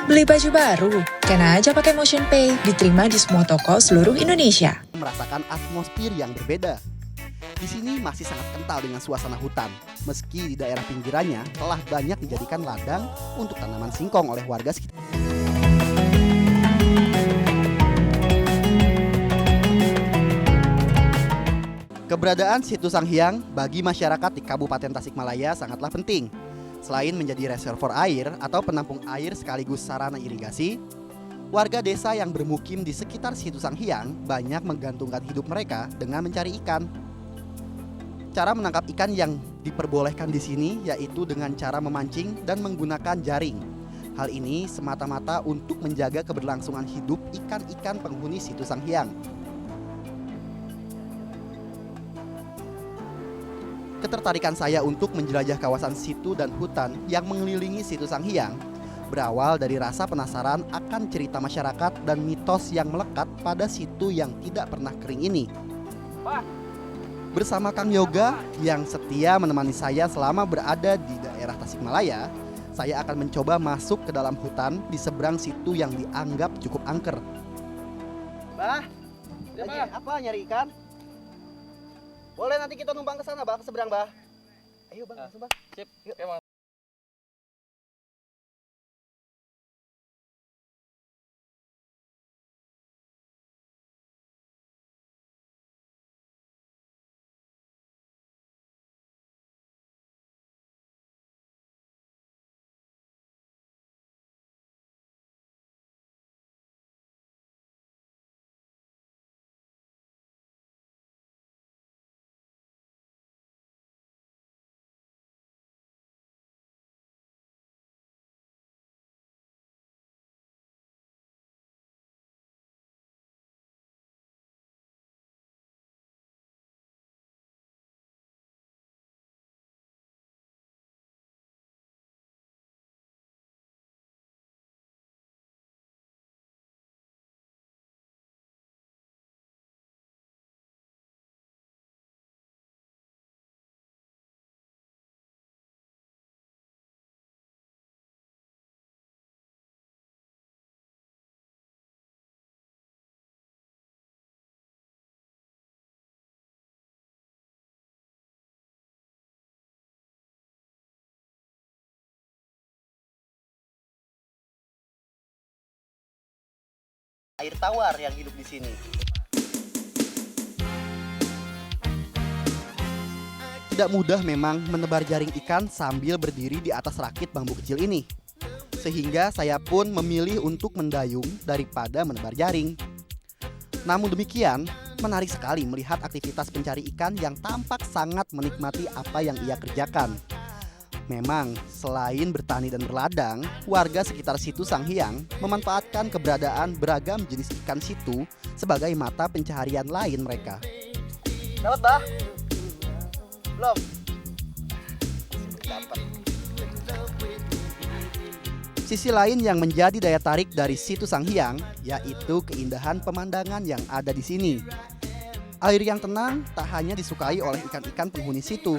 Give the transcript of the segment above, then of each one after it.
Beli baju baru? Kena aja pakai Motion Pay, diterima di semua toko seluruh Indonesia. Merasakan atmosfer yang berbeda. Di sini masih sangat kental dengan suasana hutan, meski di daerah pinggirannya telah banyak dijadikan ladang untuk tanaman singkong oleh warga sekitar. Keberadaan Situ Sanghyang bagi masyarakat di Kabupaten Tasikmalaya sangatlah penting. Selain menjadi reservoir air atau penampung air sekaligus sarana irigasi, warga desa yang bermukim di sekitar Situ Sanghyang banyak menggantungkan hidup mereka dengan mencari ikan. Cara menangkap ikan yang diperbolehkan di sini yaitu dengan cara memancing dan menggunakan jaring. Hal ini semata-mata untuk menjaga keberlangsungan hidup ikan-ikan penghuni Situ Sanghyang. Ketertarikan saya untuk menjelajah kawasan situ dan hutan yang mengelilingi Situ Sanghyang berawal dari rasa penasaran akan cerita masyarakat dan mitos yang melekat pada situ yang tidak pernah kering ini. Bersama Kang Yoga yang setia menemani saya selama berada di daerah Tasikmalaya, saya akan mencoba masuk ke dalam hutan di seberang situ yang dianggap cukup angker. Bah, lagi apa nyari ikan? Boleh nanti kita numpang ke sana, Bah, ke seberang, Bah. Ayo, Bang, langsung, Bang. Sip, yuk. Oke, Air tawar yang hidup di sini. Tidak mudah memang menebar jaring ikan sambil berdiri di atas rakit bambu kecil ini. Sehingga saya pun memilih untuk mendayung daripada menebar jaring. Namun demikian, menarik sekali melihat aktivitas pencari ikan yang tampak sangat menikmati apa yang ia kerjakan. Memang, selain bertani dan berladang, warga sekitar Situ Sanghyang memanfaatkan keberadaan beragam jenis ikan situ sebagai mata pencaharian lain mereka. Dapat, Bah? Belum? Dapat. Sisi lain yang menjadi daya tarik dari Situ Sanghyang yaitu keindahan pemandangan yang ada di sini. Air yang tenang tak hanya disukai oleh ikan-ikan penghuni situ.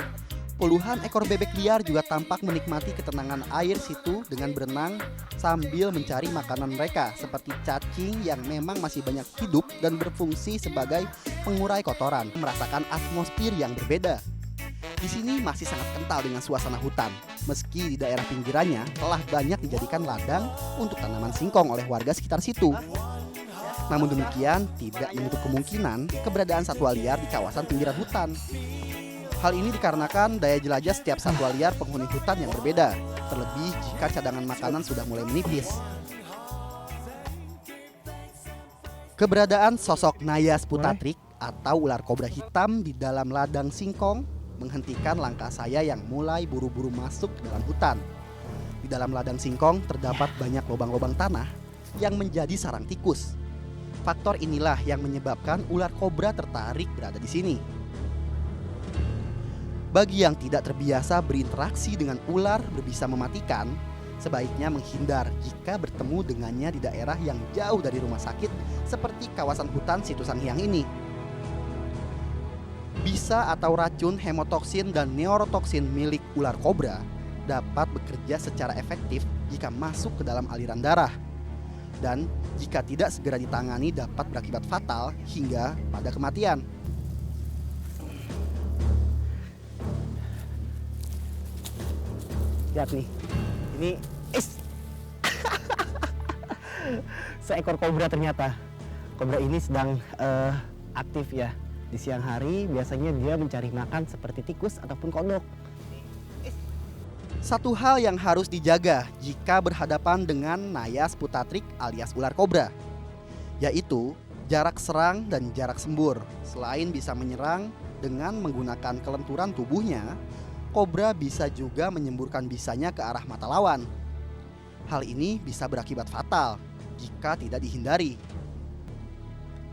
Puluhan ekor bebek liar juga tampak menikmati ketenangan air situ dengan berenang sambil mencari makanan mereka seperti cacing yang memang masih banyak hidup dan berfungsi sebagai pengurai kotoran. Merasakan atmosfer yang berbeda. Di sini masih sangat kental dengan suasana hutan, meski di daerah pinggirannya telah banyak dijadikan ladang untuk tanaman singkong oleh warga sekitar situ. Namun demikian tidak menutup kemungkinan keberadaan satwa liar di kawasan pinggiran hutan. Hal ini dikarenakan daya jelajah setiap satwa liar penghuni hutan yang berbeda, terlebih jika cadangan makanan sudah mulai menipis. Keberadaan sosok Naya Sputatrik atau ular kobra hitam di dalam ladang singkong menghentikan langkah saya yang mulai buru-buru masuk ke dalam hutan. Di dalam ladang singkong terdapat banyak lubang-lubang tanah yang menjadi sarang tikus. Faktor inilah yang menyebabkan ular kobra tertarik berada di sini. Bagi yang tidak terbiasa berinteraksi dengan ular berbisa mematikan, sebaiknya menghindar jika bertemu dengannya di daerah yang jauh dari rumah sakit seperti kawasan hutan Situ Sanghyang ini. Bisa atau racun hemotoksin dan neurotoksin milik ular kobra dapat bekerja secara efektif jika masuk ke dalam aliran darah. Dan jika tidak segera ditangani dapat berakibat fatal hingga pada kematian. Lihat nih, ini seekor kobra ternyata. Kobra ini sedang aktif ya. Di siang hari biasanya dia mencari makan seperti tikus ataupun kodok. Satu hal yang harus dijaga jika berhadapan dengan Naias puttatrik alias ular kobra, yaitu jarak serang dan jarak sembur. Selain bisa menyerang dengan menggunakan kelenturan tubuhnya, kobra bisa juga menyemburkan bisanya ke arah mata lawan. Hal ini bisa berakibat fatal jika tidak dihindari.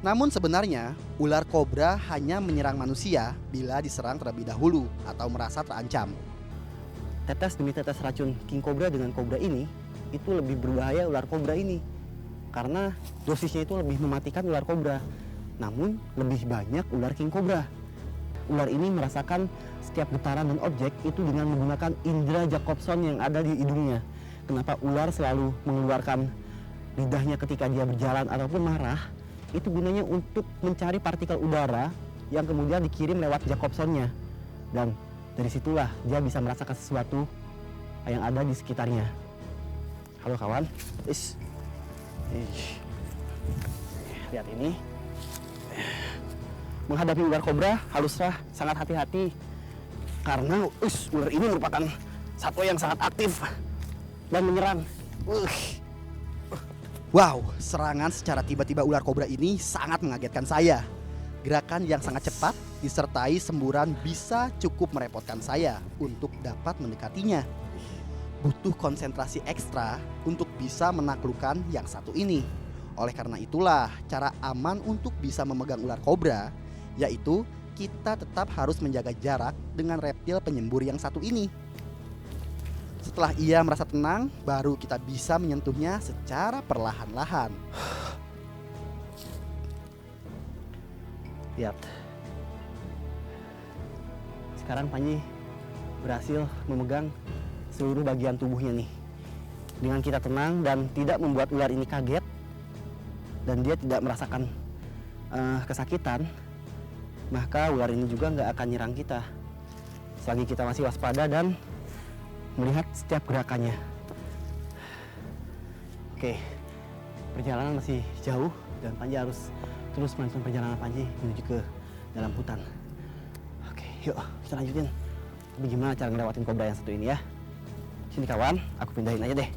Namun sebenarnya, ular kobra hanya menyerang manusia bila diserang terlebih dahulu atau merasa terancam. Tetes demi tetes racun king cobra dengan kobra ini itu lebih berbahaya ular kobra ini. Karena dosisnya itu lebih mematikan ular kobra. Namun lebih banyak ular king cobra. Ular ini merasakan setiap getaran dan objek itu dengan menggunakan indera Jacobson yang ada di hidungnya. Kenapa ular selalu mengeluarkan lidahnya ketika dia berjalan ataupun marah? Itu gunanya untuk mencari partikel udara yang kemudian dikirim lewat Jacobsonnya. Dan dari situlah dia bisa merasakan sesuatu yang ada di sekitarnya. Halo kawan. Lihat ini. Menghadapi ular kobra haruslah sangat hati-hati. Karena ular ini merupakan satwa yang sangat aktif dan menyerang. Wow, serangan secara tiba-tiba ular kobra ini sangat mengagetkan saya. Gerakan yang sangat cepat disertai semburan bisa cukup merepotkan saya untuk dapat mendekatinya. Butuh konsentrasi ekstra untuk bisa menaklukkan yang satu ini. Oleh karena itulah, cara aman untuk bisa memegang ular kobra yaitu kita tetap harus menjaga jarak dengan reptil penyembur yang satu ini. Setelah ia merasa tenang, baru kita bisa menyentuhnya secara perlahan-lahan. Lihat. Sekarang Panji berhasil memegang seluruh bagian tubuhnya nih. Dengan kita tenang dan tidak membuat ular ini kaget dan dia tidak merasakan kesakitan, maka ular ini juga nggak akan nyerang kita. Selagi kita masih waspada dan melihat setiap gerakannya. Oke, perjalanan masih jauh dan Panji harus terus melanjutkan perjalanan Panji menuju ke dalam hutan. Oke, yuk kita lanjutin. Tapi gimana cara ngelewatin kobra yang satu ini ya? Sini kawan, aku pindahin aja deh.